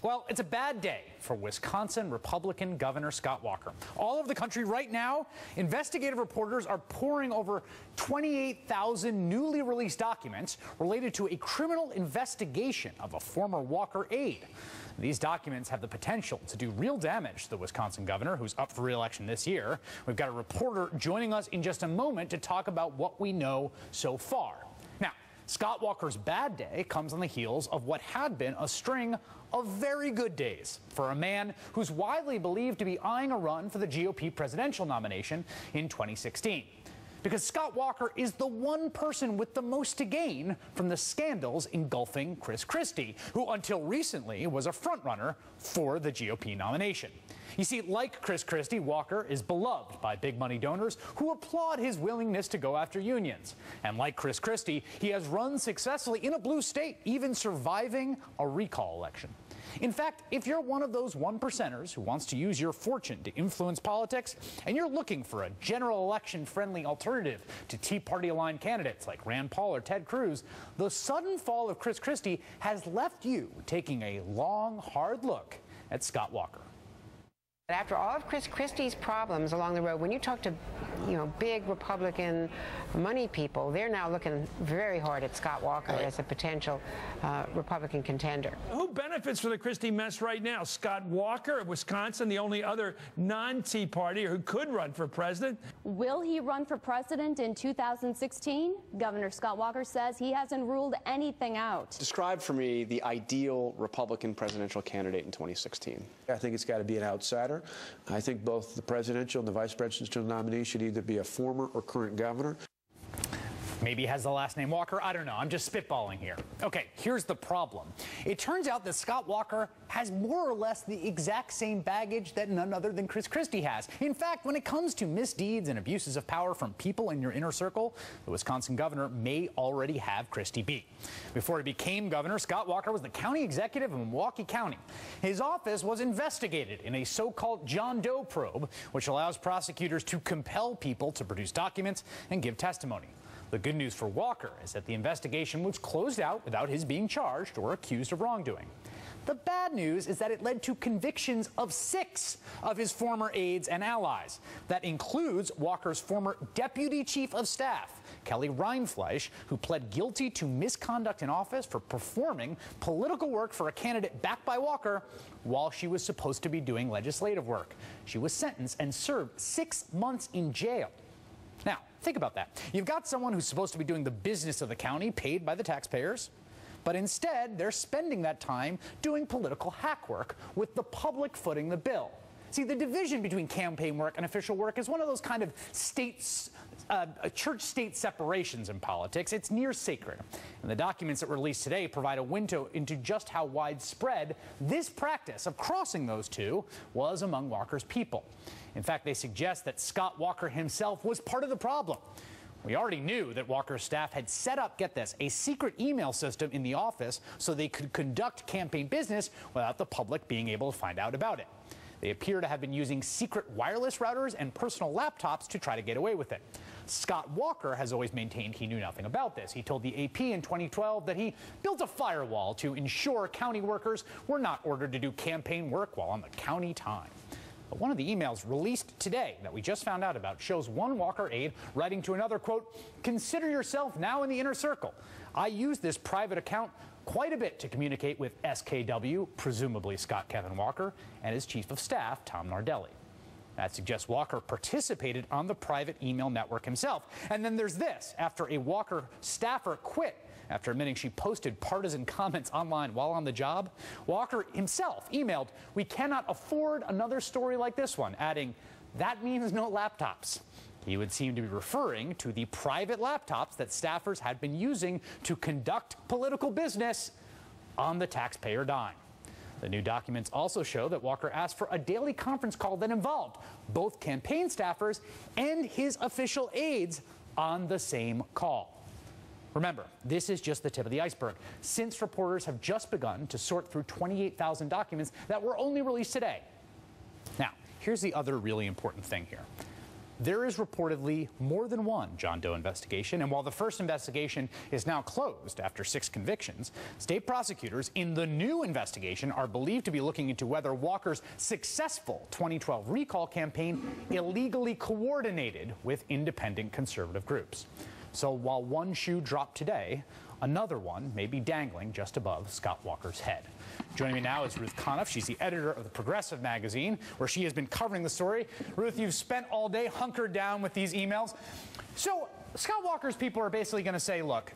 Well, it's a bad day for Wisconsin Republican Governor Scott Walker. All over the country right now, investigative reporters are poring over 28,000 newly released documents related to a criminal investigation of a former Walker aide. These documents have the potential to do real damage to the Wisconsin governor, who's up for re-election this year. We've got a reporter joining us in just a moment to talk about what we know so far. Now, Scott Walker's bad day comes on the heels of what had been a string of very good days for a man who's widely believed to be eyeing a run for the GOP presidential nomination in 2016. Because Scott Walker is the one person with the most to gain from the scandals engulfing Chris Christie, who until recently was a frontrunner for the GOP nomination. You see, like Chris Christie, Walker is beloved by big money donors who applaud his willingness to go after unions. And like Chris Christie, he has run successfully in a blue state, even surviving a recall election. In fact, if you're one of those 1%ers who wants to use your fortune to influence politics, and you're looking for a general election-friendly alternative to Tea Party-aligned candidates like Rand Paul or Ted Cruz, the sudden fall of Chris Christie has left you taking a long, hard look at Scott Walker. After all of Chris Christie's problems along the road, when you talk to, big Republican money people, they're now looking very hard at Scott Walker as a potential Republican contender. Who benefits from the Christie mess right now? Scott Walker of Wisconsin, the only other non-Tea Party who could run for president. Will he run for president in 2016? Governor Scott Walker says he hasn't ruled anything out. Describe for me the ideal Republican presidential candidate in 2016. I think it's got to be an outsider. I think both the presidential and the vice presidential nominee should either be a former or current governor. Maybe he has the last name Walker. I don't know. I'm just spitballing here. Okay, here's the problem. It turns out that Scott Walker has more or less the exact same baggage that none other than Chris Christie has. In fact, when it comes to misdeeds and abuses of power from people in your inner circle, the Wisconsin governor may already have Christie beat. Before he became governor, Scott Walker was the county executive of Milwaukee County. His office was investigated in a so-called John Doe probe, which allows prosecutors to compel people to produce documents and give testimony. The good news for Walker is that the investigation was closed out without his being charged or accused of wrongdoing. The bad news is that it led to convictions of 6 of his former aides and allies. That includes Walker's former deputy chief of staff, Kelly Rindfleisch, who pled guilty to misconduct in office for performing political work for a candidate backed by Walker while she was supposed to be doing legislative work. She was sentenced and served 6 months in jail. Now, think about that. You've got someone who's supposed to be doing the business of the county, paid by the taxpayers, but instead they're spending that time doing political hack work with the public footing the bill. See, the division between campaign work and official work is one of those kind of church-state separations in politics. It's near sacred. And the documents that were released today provide a window into just how widespread this practice of crossing those two was among Walker's people. In fact, they suggest that Scott Walker himself was part of the problem. We already knew that Walker's staff had set up, get this, a secret email system in the office so they could conduct campaign business without the public being able to find out about it. They appear to have been using secret wireless routers and personal laptops to try to get away with it. Scott Walker has always maintained he knew nothing about this. He told the AP in 2012 that he built a firewall to ensure county workers were not ordered to do campaign work while on the county time. But one of the emails released today that we just found out about shows one Walker aide writing to another, quote, "Consider yourself now in the inner circle. I use this private account quite a bit to communicate with SKW, presumably Scott Kevin Walker, and his chief of staff, Tom Nardelli." That suggests Walker participated on the private email network himself. And then there's this. After a Walker staffer quit after admitting she posted partisan comments online while on the job, Walker himself emailed, "We cannot afford another story like this one," adding, "That means no laptops." He would seem to be referring to the private laptops that staffers had been using to conduct political business on the taxpayer dime. The new documents also show that Walker asked for a daily conference call that involved both campaign staffers and his official aides on the same call. Remember, this is just the tip of the iceberg, since reporters have just begun to sort through 28,000 documents that were only released today. Now, here's the other really important thing here. there is reportedly more than one John Doe investigation. And while the first investigation is now closed after 6 convictions, state prosecutors in the new investigation are believed to be looking into whether Walker's successful 2012 recall campaign illegally coordinated with independent conservative groups. So while one shoe dropped today, another one may be dangling just above Scott Walker's head. Joining me now is Ruth Conniff. She's the editor of the Progressive magazine, where she has been covering the story. Ruth, you've spent all day hunkered down with these emails. So Scott Walker's people are basically going to say, look,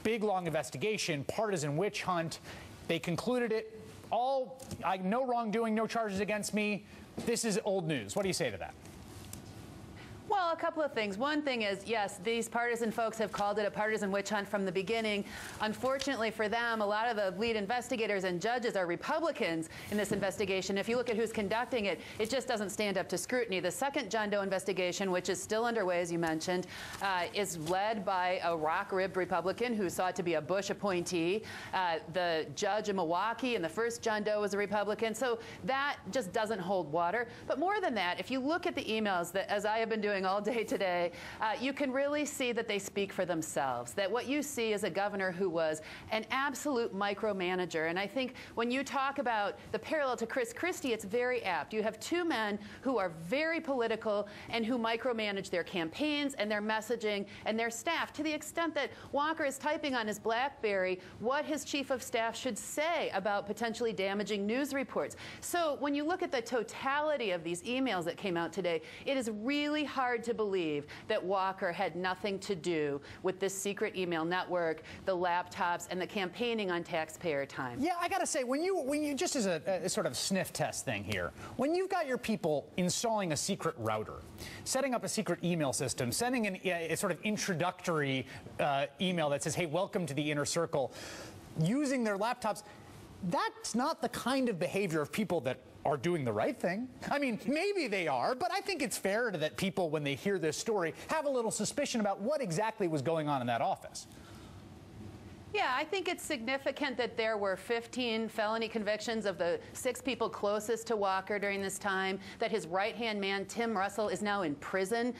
big, long investigation, partisan witch hunt. They concluded it all, no wrongdoing, no charges against me. This is old news. What do you say to that? Well, a couple of things. One thing is, yes, these partisan folks have called it a partisan witch hunt from the beginning. Unfortunately for them, a lot of the lead investigators and judges are Republicans in this investigation. If you look at who's conducting it, it just doesn't stand up to scrutiny. The second John Doe investigation, which is still underway, as you mentioned, is led by a rock-ribbed Republican who sought to be a Bush appointee. The judge in Milwaukee in the first John Doe was a Republican. So that just doesn't hold water. But more than that, if you look at the emails that, as I have been doing all day today, you can really see that they speak for themselves, that what you see is a governor who was an absolute micromanager. And I think when you talk about the parallel to Chris Christie, it's very apt. You have 2 men who are very political and who micromanage their campaigns and their messaging and their staff, to the extent that Walker is typing on his BlackBerry what his chief of staff should say about potentially damaging news reports. So when you look at the totality of these emails that came out today, it is really hard to believe that Walker had nothing to do with this secret email network, the laptops, and the campaigning on taxpayer time. Yeah, I gotta say, when you just as a sort of sniff test thing here, when you've got your people installing a secret router, setting up a secret email system, sending a sort of introductory email that says, hey, welcome to the inner circle, using their laptops, that's not the kind of behavior of people that are doing the right thing. I mean, maybe they are, but I think it's fair that people, when they hear this story, have a little suspicion about what exactly was going on in that office. Yeah, I think it's significant that there were 15 felony convictions of the 6 people closest to Walker during this time, that his right-hand man, Tim Russell, is now in prison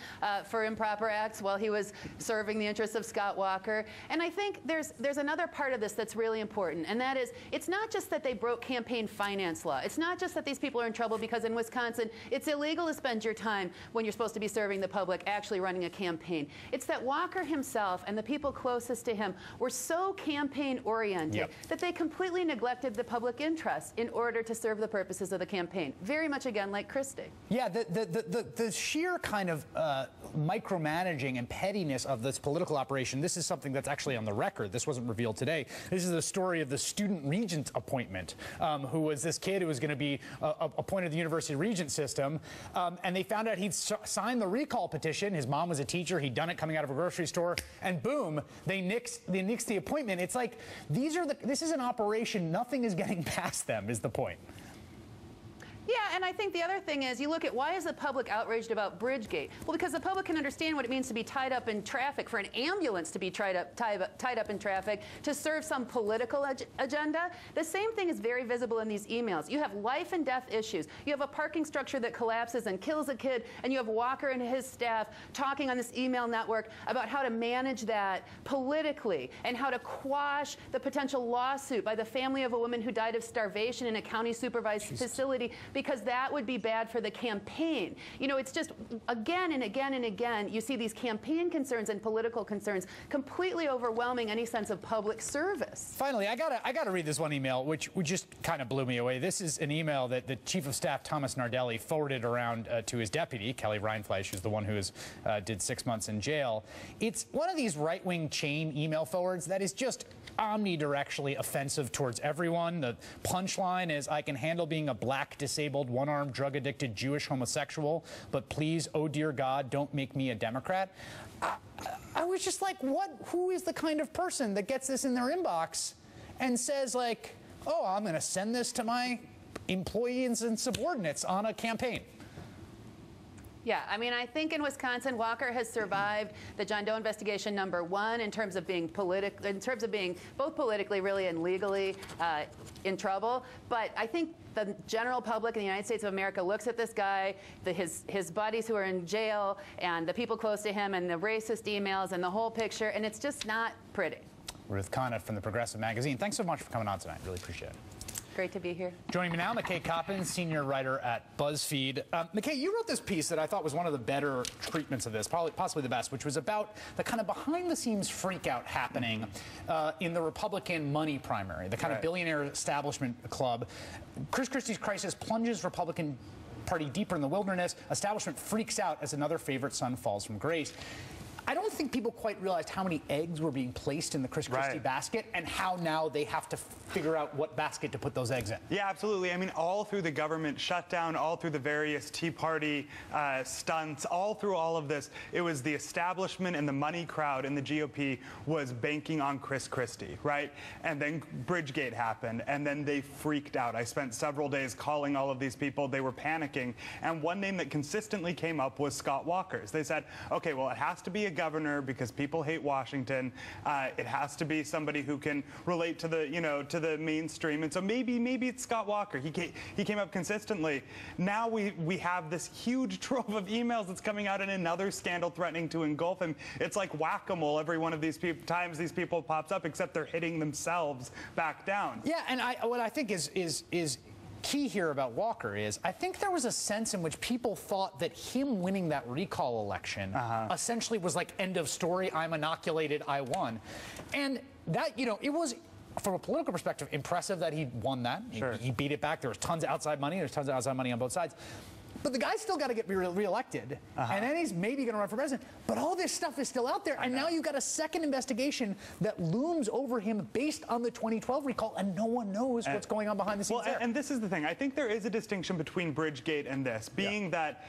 for improper acts while he was serving the interests of Scott Walker. And I think there's another part of this that's really important, and that is, it's not just that they broke campaign finance law. It's not just that these people are in trouble because in Wisconsin, it's illegal to spend your time when you're supposed to be serving the public actually running a campaign. It's that Walker himself and the people closest to him were so campaign-oriented that they completely neglected the public interest in order to serve the purposes of the campaign. Very much, again, like Christie. Yeah, the sheer kind of micromanaging and pettiness of this political operation, this is something that's actually on the record. This wasn't revealed today. This is the story of the student regent appointment, who was this kid who was going to be appointed to the university regent system, and they found out he'd signed the recall petition. His mom was a teacher. He'd done it coming out of a grocery store, and boom, they nixed the appointment. It's like this is an operation. Nothing is getting past them, is the point. Yeah, and I think the other thing is, you look at why is the public outraged about Bridgegate? Well, because the public can understand what it means to be tied up in traffic, for an ambulance to be tied up in traffic to serve some political agenda. The same thing is very visible in these emails. You have life and death issues. You have a parking structure that collapses and kills a kid, and you have Walker and his staff talking on this email network about how to manage that politically and how to quash the potential lawsuit by the family of a woman who died of starvation in a county supervised facility, because that would be bad for the campaign. You know, it's just again and again and again, you see these campaign concerns and political concerns completely overwhelming any sense of public service. Finally, I gotta read this one email, which just kind of blew me away. This is an email that the Chief of Staff, Thomas Nardelli, forwarded around to his deputy, Kelly Reinfleisch, who's the one who did 6 months in jail. It's one of these right-wing chain email forwards that is just omnidirectionally offensive towards everyone. The punchline is, I can handle being a black, disabled, one-armed, drug-addicted Jewish homosexual, but please, oh dear God, don't make me a Democrat. I was just like, who is the kind of person that gets this in their inbox and says, like, oh, I'm going to send this to my employees and subordinates on a campaign? Yeah, I mean, I think in Wisconsin, Walker has survived the John Doe investigation #1 in terms of being both politically, really, and legally in trouble. But I think the general public in the United States of America looks at this guy, his buddies who are in jail, and the people close to him, and the racist emails, and the whole picture, and it's just not pretty. Ruth Conniff from the Progressive Magazine. Thanks so much for coming on tonight. Really appreciate it. Great to be here. Joining me now, McKay Coppins, senior writer at BuzzFeed. McKay, you wrote this piece that I thought was one of the better treatments of this, probably possibly the best, which was about the kind of behind-the-scenes freak-out happening in the Republican money primary, the kind of billionaire establishment club. Chris Christie's crisis plunges Republican Party deeper in the wilderness. Establishment freaks out as another favorite son falls from grace. I don't think people quite realized how many eggs were being placed in the Chris Christie basket and how now they have to figure out what basket to put those eggs in. Yeah, absolutely. I mean, all through the government shutdown, all through the various Tea Party stunts, all through all of this, it was the establishment and the money crowd in the GOP was banking on Chris Christie, right? And then Bridgegate happened, and then they freaked out. I spent several days calling all of these people. They were panicking. And one name that consistently came up was Scott Walker's. They said, okay, well, it has to be a governor because people hate Washington. It has to be somebody who can relate to the, to the mainstream. And so maybe it's Scott Walker. He came up consistently. Now we have this huge trove of emails that's coming out in another scandal threatening to engulf him. It's like whack-a-mole every one of these times these people pops up, except they're hitting themselves back down. Yeah, and what I think is key here about Walker is I think there was a sense in which people thought that him winning that recall election essentially was like end of story. I'm inoculated. I won. And that, it was, from a political perspective, impressive that he won that. Sure. He beat it back. There was tons of outside money. There's tons of outside money on both sides. But the guy's still got to get reelected, and then he's maybe going to run for president. But all this stuff is still out there, and now you've got a second investigation that looms over him based on the 2012 recall, and no one knows what's going on behind the scenes there. And this is the thing. I think there is a distinction between Bridgegate and this, being that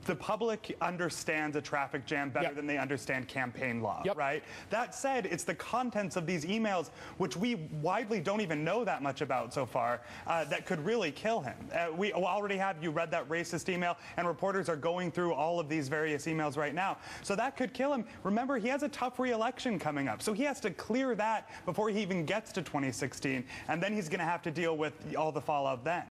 the public understands a traffic jam better than they understand campaign law, right? That said, it's the contents of these emails, which we widely don't even know that much about so far, that could really kill him. We already have, you read that racist email, and reporters are going through all of these various emails right now. So that could kill him. Remember, he has a tough re-election coming up, so he has to clear that before he even gets to 2016, and then he's going to have to deal with all the fallout then.